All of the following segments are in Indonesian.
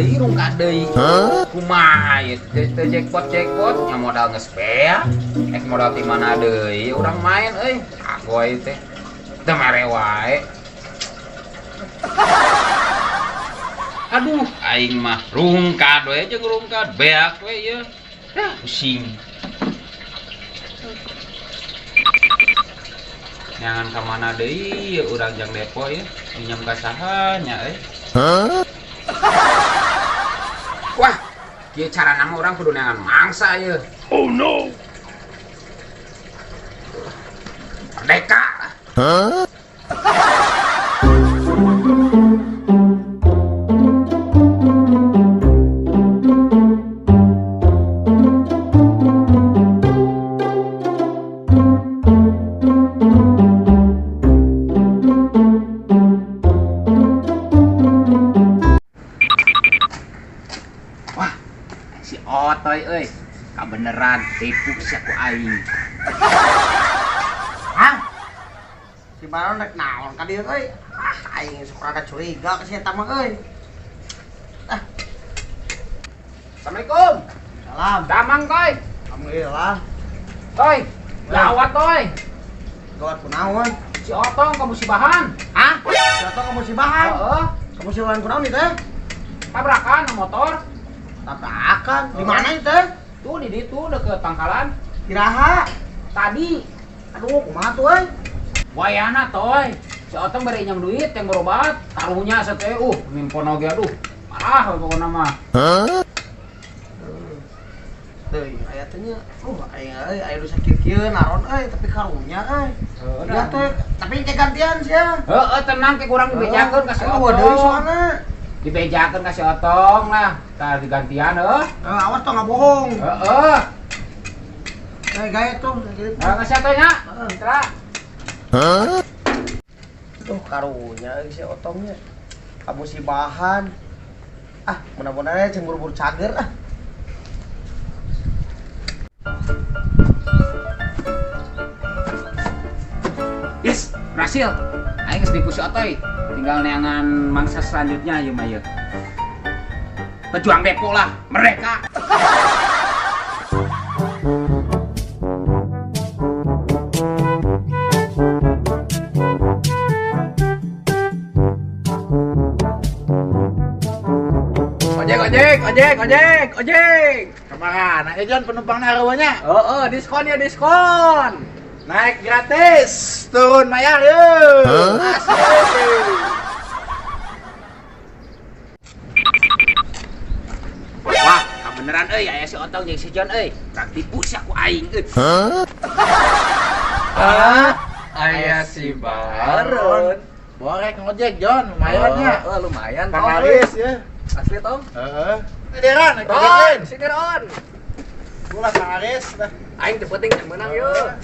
deui rungka deui. Kumaha ieu teu jackpot nya modal ngespea. Modal ti mana deui urang main euy. Agoy teh. Teu mere wae. Aduh, aing mah rungkad we jeung rungkad beak we ieu. Dah pusing. Jangan ka mana deui urang jang depo ieu, minjem ka saha nya euy. Wah, kieu carana mah urang kudu neangan mangsa ieu. Oh no. Merdeka. Otoy euy, kabeneran tipu sia ku aing. Hah? Si Baron rek naon ka dieu euy? Aing sok rada curiga ka si eta mah euy. Assalamualaikum. Salam. Damang toy. Alhamdulillah. Toy, gawat toy. Gawat kunaon? Si Otong kamu si bahan. Hah? Si Otong kamu si bahan? Heeh. Kamu si bahan kunaon ieu teh? Tabrakan na motor. Tabrakan. Di mana ieu teh? Tuh di ditu deket pangkalan. Iraha? Tadi. Aduh, kumaha tuh euy? Wayana toy. Si Otong bari nyam duit yang berobat. Taruhnya sateu mimpon oge aduh. Parah pokona mah. Teuy, aya teh nya. Aya nu sakit kieu naron euy, tapi karunya euy. Iya teh, tapi teh gantian sia. Heeh, tenang ke kurang dibejakeun ka si Aya deui Otong. soalna. Dibejakeun ka si Otong lah. Tah digantian heuh. Awas tong ngabohong. Heeh. Gaya tuh, gitu. Kasih atunya. Mitra. Tuh karunya si Otongnya. Kamu si bahan. Ah, mudah-mudahan jeung buru-buru cager ah. Yes, berhasil. Aing geus dipu si Otoy. Tinggal neangan mangsa selanjutnya ieu mah ieu. Pejuang depo lah, mereka. Ojek. Kemana? Ayo John penumpang narawanya. Oh, diskon ya diskon. Naik gratis, turun bayar yuk. Wah, beneran euy aya si Otong jeung si John euy. Rang tipu sia ku aing euy. Aya si Baron. Boleh ngojek John, lumayan ya. Lumayan Kang Aris ya. Asli Tong. Heeh. Deran, Ron, si Ron. Gua Kang Aris dah. Aing teu penting yang menang yuk.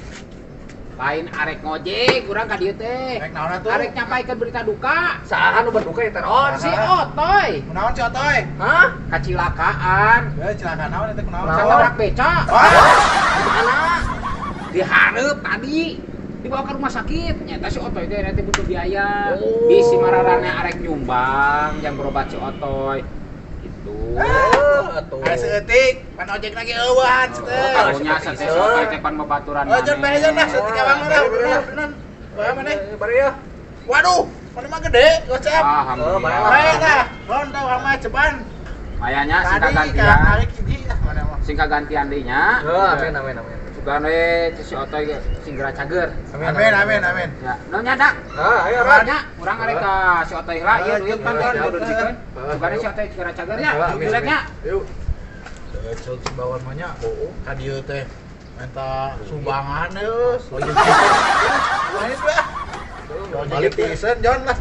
Lain arek ngojek, urang ka dieu teh. Rek naon atuh? Arek nyampaikeun berita duka. Saha nu berduka ya Ron? Si Otoy. Kunaon si Otoy? Hah? Kecelakaan. Celaka naon eta kunaon? Satabrak beca. Di mana? Dihareup tadi. Dibawa ke rumah sakit. Nyata si Otoy teh nanti butuh biaya. Oh. Bisi mararane arek nyumbang yang berobat si Otoy. Itu. Atuh. Aya seutik, pan ojek lagi eueuhan teh. Karunya sateh si Otoy teh pan babaturan. Oh, John beres John dah, seutik abang dah. Beneran. Bae mana? Bari ya. Waduh, mana mah gede, gocep. Alhamdulillah. Bae dah. Ron tau mah ceban. Mayanya singkat Tadi ka gantian. tarik hiji mana mah. Singkat gantian deui nya. Amin. Sugan we si Otoy ge singgara cager. Amin. Ya, nu nyadak. Ayo Ron. Urangnya urang arek ka si Otoy lah ieu duit pan kan kudu disikeun. Sugane si Otoy singgara cager nya. Duitnya. Yuk. Cek bawaan mah nya. Ka dieu teh minta sumbangan deus. Lain lah. Balik pisan John lah.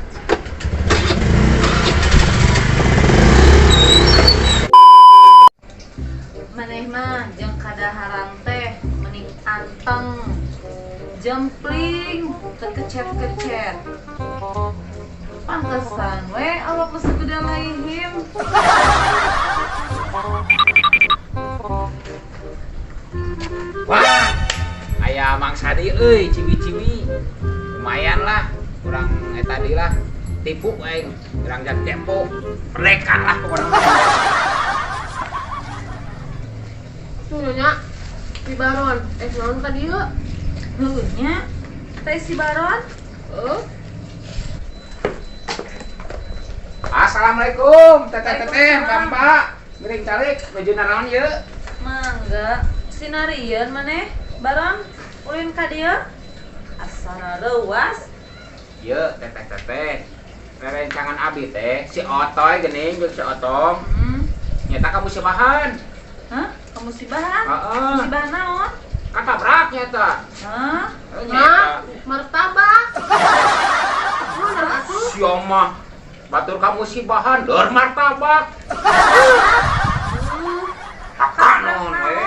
Maneh mah jeung kadaharan teh mending anteng jempling teu kecet-kecet. Pantesan we awak segede laihim. Wah, aya mangsa deui euy cibi-cibi. Lumayan lah, kurang tadi lah. tipu aing gerang jan tempo mereka lah pokoknya. Nyonya si Baron naon ka dieu? Heuh nya. Teh si Baron. Assalamualaikum teteh Bapak miring calik baju naon ieu? Mangga. Sinarieun maneh. Baron ulin ka dieu. Asana leuwas. Ieu teteh rerencangan abi teh si Otoy geuning jeung si Otong nyata kamu si bahan. Hah? Kamu si bahan? Heeh. Si bahan naon? Katabrak nyata. Hah? Hah? Martabak. Bener atuh. Siomah batur kamu si bahan deur martabak. Akanon we.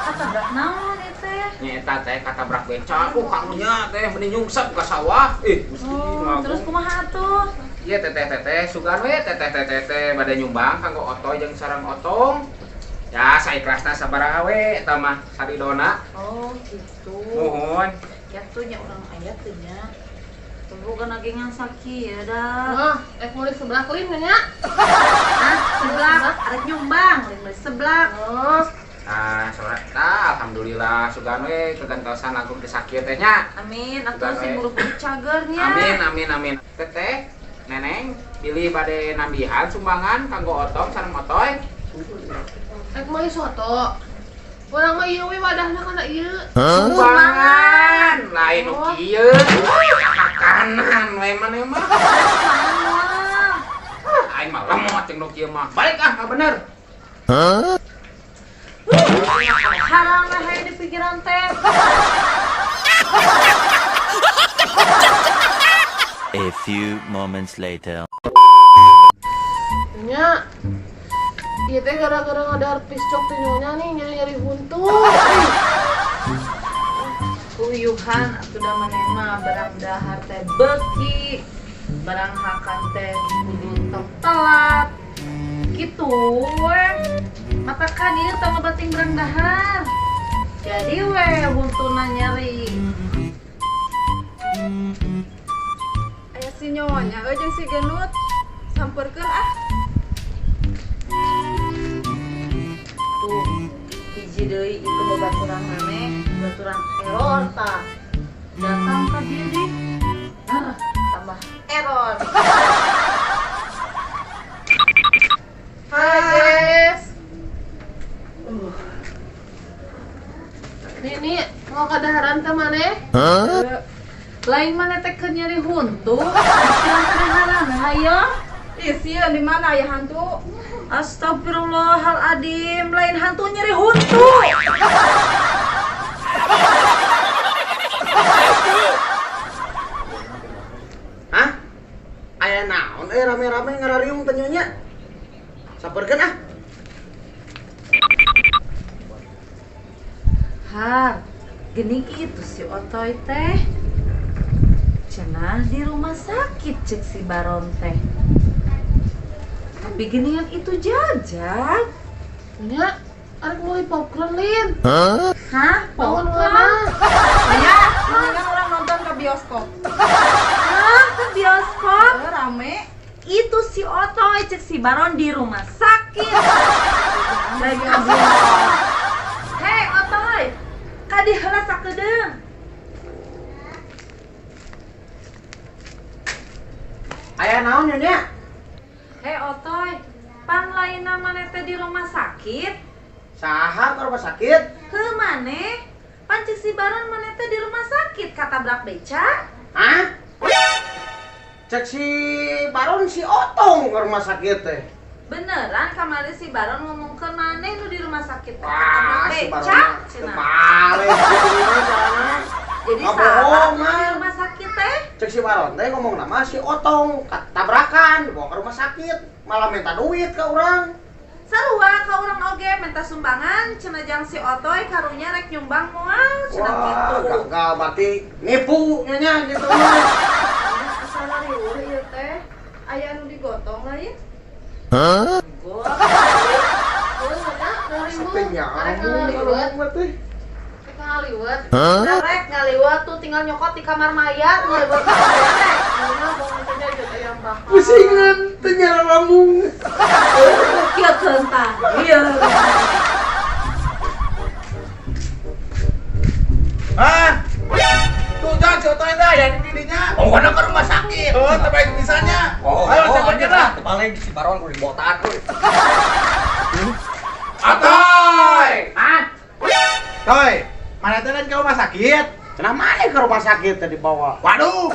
Katabrak naon ieu teh? Nyata teh katabrak beca karunya teh mending nyungsep ka sawah. Gusti Terus kumaha atuh? Iya teteh sugan we teteh bade nyumbang kanggo Otoy jeung sareng Otong. Ya saikhlasna sabaraha we eta mah saridona. Oh, gitu. Nuhun. Ya tuh nya urang aya teh nya. Tunggu kan lagi sakit ya dah. Wah, mau di sebelah lin nya. Hah? Seblak, arek nyumbang, lain seblak. Oh, Nah, soalnya alhamdulillah sugan we kegantosan langsung disakit teh nya. Amin, atuh sing buruh cagernya. Amin. Teteh, neneng, pilih bade nambihan sumbangan kanggo Otong sareng Otoy. rek meuli soto. Urang mah ieu we wadahna kana ieu. Sumbangan lain nu kieu. Makanan we maneh mah. Aing mah lemot jeung nu kieu mah. Balik bener. Harang lah di pikiran teh. A few moments later. Nya. Ieu teh gara-gara ngadahar piscok teh nyonya nih nyari huntu. Kuyuhan atuh da maneh mah barang dahar teh beuki. Barang hakan teh kudu telat. Gitu we. Mata kan ieu teh bating barang dahar. Jadi we huntuna nyeri. Aya si nyonya jeung si genut sampeurkeun Tuh, hiji deui itu babaturan maneh, babaturan error tah. Datang ka dieu deui. Tambah error. Hai guys. Nini mau kadaharan teh maneh? Lain maneh teh keur nyeri huntu. Pikiran kadaharan hayo. Ih, sieun di mana aya hantu? Astagfirullahaladzim, lain hantu nyeri huntu. Hah? Aya naon rame-rame ngarariung teh nyonya? Saperkeun Har, geuning itu si Otoy teh. Cenah di rumah sakit cek si Baron teh. Tapi geningan itu jajak. Nya, arek meuli popcorn lin. Hah? Bangun Popcorn? mana? Aya, mendingan urang nonton ke bioskop. Hah? Ke bioskop? Rame. Itu si Otoy cek si Baron di rumah sakit. Lagi Hei Otoy, kadi heula sakedeung. aya naon nyonya? Hei Otoy, pan lainna maneh teh di rumah sakit? Saha ka rumah sakit? Heuh maneh, pan cek si Baron maneh teh di rumah sakit katabrak beca? Hah? Cek si Baron si Otong ke rumah sakit teh. Beneran kamari si Baron ngomongkeun maneh nu di rumah sakit teh Wah, katabrak si Baron beca? mah Cenah. kebalik gitu mah carana. Jadi Nggak salah bohong, di Mang. rumah sakit teh? Cek si Baron teh ngomong nama si Otong tabrakan dibawa ke rumah sakit, malah minta duit ke orang. Sarua ka urang oge minta sumbangan cenah jang si Otoy karunya rek nyumbang moal cenah Wah, kitu. gagal berarti nipu nyonya gitu mah. Asal riweuh ieu teh. Aya anu digotong lain. Gua Heuh nya, dari mu. Sepinya Arek amun ngalibet. berarti. Rek ngaliwat. Rek ngaliwat tuh tinggal nyokot di kamar mayat ngaliwat. Mana bangun tanya jadi yang bakal. Pusingan ternyata lambung. Kieu keuntan. Iya. Hah? Tuh jangan si Otoy dah yang dirinya. Oh, karena ke rumah sakit. Oh, terbaik misalnya. Ayo cepatnya dah. Paling si Baron kudu dibotaan kuy. Otoy. Ah, Toy, mana teh ke rumah sakit? Kenapa mana ke rumah sakit tadi bawa? Waduh.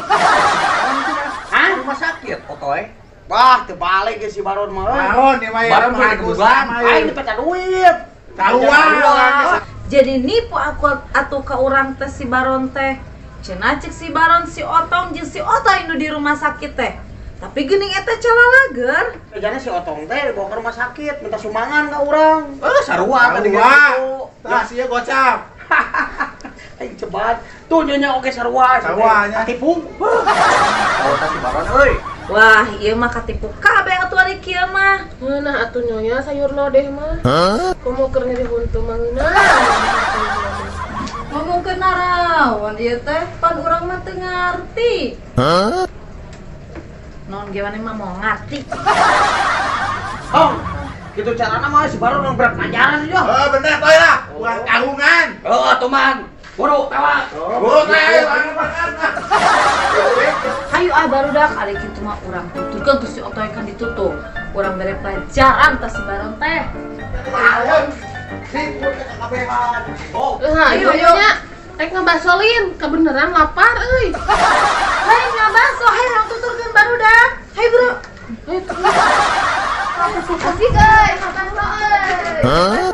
Hah? Rumah sakit, Otoy? Wah, terbalik ya si Baron mah. Naon dia mah Baron kudu kebugan. Aing dipecat duit. Tahuan. Jadi nipu aku atuh ka urang teh si Baron teh. Cenah cek si Baron si Otong jeung si Otoy nu di rumah sakit teh. Tapi geuning eta calalager. Jana si Otong teh dibawa ke rumah sakit minta sumbangan ka urang. Sarua tadi Sarua. gitu. Tah sia gocap. Aing cebat. Tuh nyonya oke sarua. Saruanya. Tipu. Oh, si Baron euy. Wah, ieu mah katipu kabeh atuh ari kieu mah. Nah atuh nyonya sayur lodeh mah. Komo keur nyeri huntu mangeuna. Ngomongkeun naraon ieu teh pan urang mah teu ngarti. Non gimana mah mau ngarti. Oh, gitu carana mah si Baron yang berat ngajaran aja. Oh, bener Toy lah. Uang kahungan. Oh, tuh man. Buru, tawa. Oh, teh. Hayu barudak ari kitu mah urang tuturkeun tuh si Otoy kan ditutup. Urang bere pelajaran tah si Baron teh. Nah, Ayo, ayo nya. Rek ngabasolin, kebeneran lapar euy. Hai ngabaso, hai urang tuturkeun barudak. Hai bro. Asik euy, makan euy.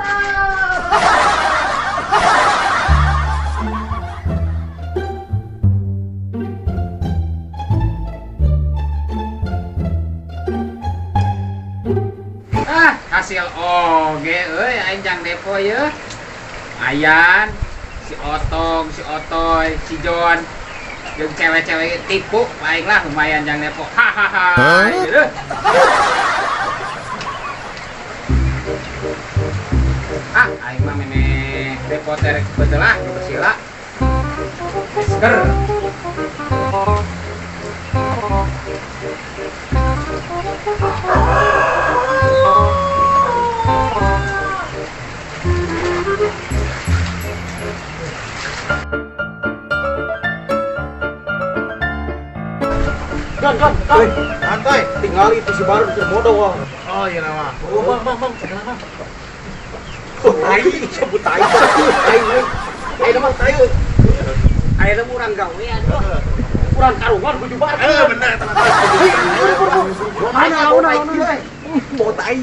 hasil oge euy aing jang depo ye. Ayan, si Otong, si Otoy, si John, jeung cewek-cewek tipu, paling lah lumayan jang depo. Hahaha. Gitu. Ah, aing mah meneh depo terek betul lah, bersila. Seger. Kan. Santai. Tinggal itu si Baron si bodoh. Oh, iya nama. Bang. Oh, tai, sebut tai. Tai nama tai. Ayo urang gawean. Urang karungan kudu bar. Bener. Mana tai. Mau tai.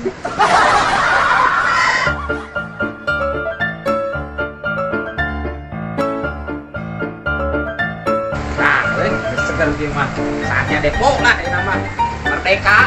Nah, seger dia mah. Saatnya depo lah ini mah. Merdeka.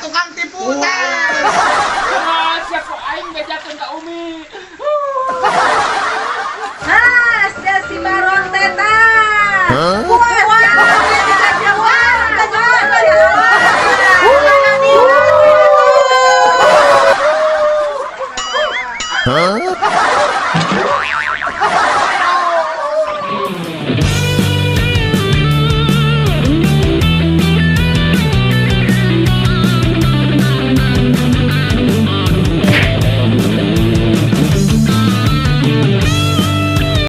Tukang tipu teh. Siapa aing bejakeun ka Umi. Nah, si Baron teh tah. Wah, dia dikasih uang. Huh?